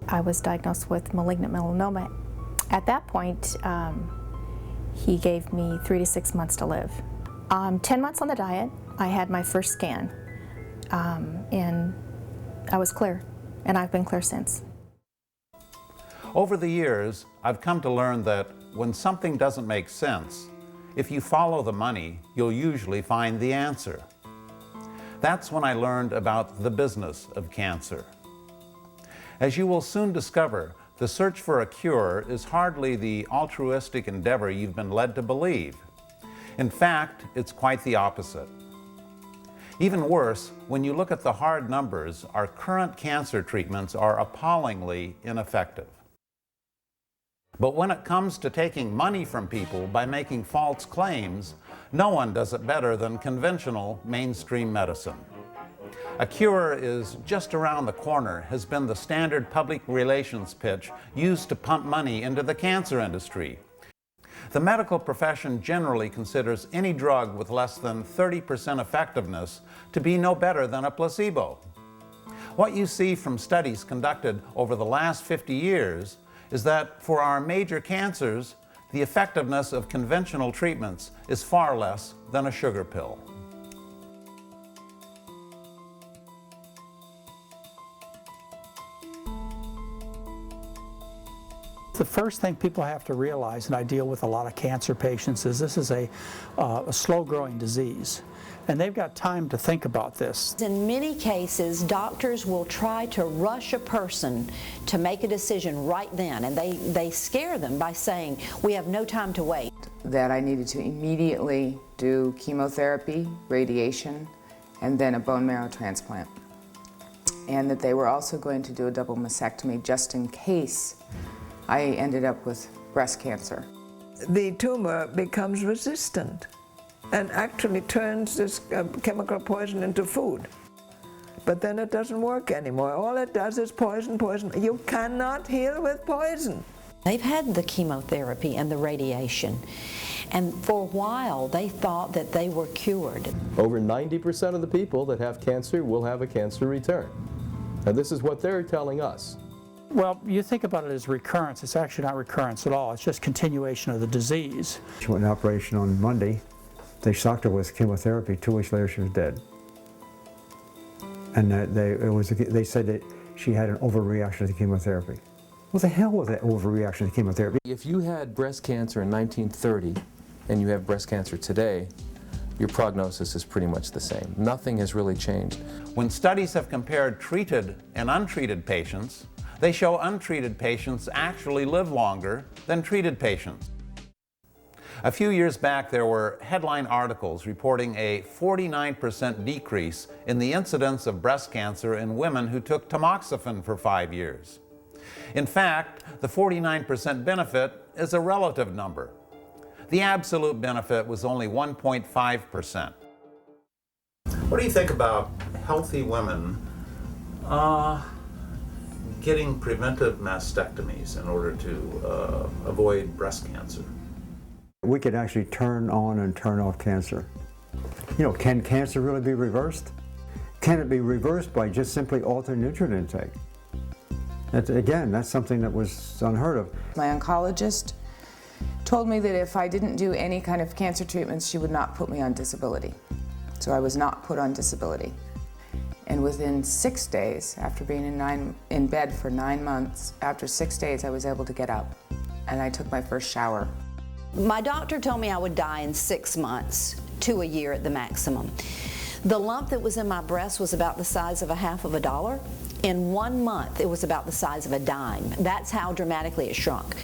I was diagnosed with malignant melanoma. At that point, he gave me 3 to 6 months to live. 10 months on the diet, I had my first scan, and I was clear, and I've been clear since. Over the years, I've come to learn that when something doesn't make sense, if you follow the money, you'll usually find the answer. That's when I learned about the business of cancer. As you will soon discover, the search for a cure is hardly the altruistic endeavor you've been led to believe. In fact, it's quite the opposite. Even worse, when you look at the hard numbers, our current cancer treatments are appallingly ineffective. But when it comes to taking money from people by making false claims, no one does it better than conventional mainstream medicine. A cure is just around the corner has been the standard public relations pitch used to pump money into the cancer industry. The medical profession generally considers any drug with less than 30% effectiveness to be no better than a placebo. What you see from studies conducted over the last 50 years is that for our major cancers, the effectiveness of conventional treatments is far less than a sugar pill. The first thing people have to realize, and I deal with a lot of cancer patients, is this is a slow-growing disease. And they've got time to think about this. In many cases, doctors will try to rush a person to make a decision right then, and they scare them by saying, we have no time to wait. That I needed to immediately do chemotherapy, radiation, and then a bone marrow transplant. And that they were also going to do a double mastectomy just in case I ended up with breast cancer. The tumor becomes resistant and actually turns this chemical poison into food. But then it doesn't work anymore. All it does is poison, poison. You cannot heal with poison. They've had the chemotherapy and the radiation, and for a while they thought that they were cured. Over 90% of the people that have cancer will have a cancer return. And this is what they're telling us. Well, you think about it as recurrence. It's actually not recurrence at all. It's just continuation of the disease. She went in operation on Monday. They shocked her with chemotherapy. 2 weeks later, she was dead. And they said that she had an overreaction to chemotherapy. What the hell was that overreaction to chemotherapy? If you had breast cancer in 1930 and you have breast cancer today, your prognosis is pretty much the same. Nothing has really changed. When studies have compared treated and untreated patients, they show untreated patients actually live longer than treated patients. A few years back, there were headline articles reporting a 49% decrease in the incidence of breast cancer in women who took tamoxifen for 5 years. In fact, the 49% benefit is a relative number. The absolute benefit was only 1.5%. What do you think about healthy women getting preventive mastectomies in order to avoid breast cancer? We could actually turn on and turn off cancer. You know, can cancer really be reversed? Can it be reversed by just simply altering nutrient intake? Again, that's something that was unheard of. My oncologist told me that if I didn't do any kind of cancer treatments, she would not put me on disability. So I was not put on disability. And within 6 days, after being in bed for 9 months, after 6 days I was able to get up, and I took my first shower. My doctor told me I would die in 6 months to a year at the maximum. The lump that was in my breast was about the size of $0.50. In 1 month, it was about the size of a dime. That's how dramatically it shrunk.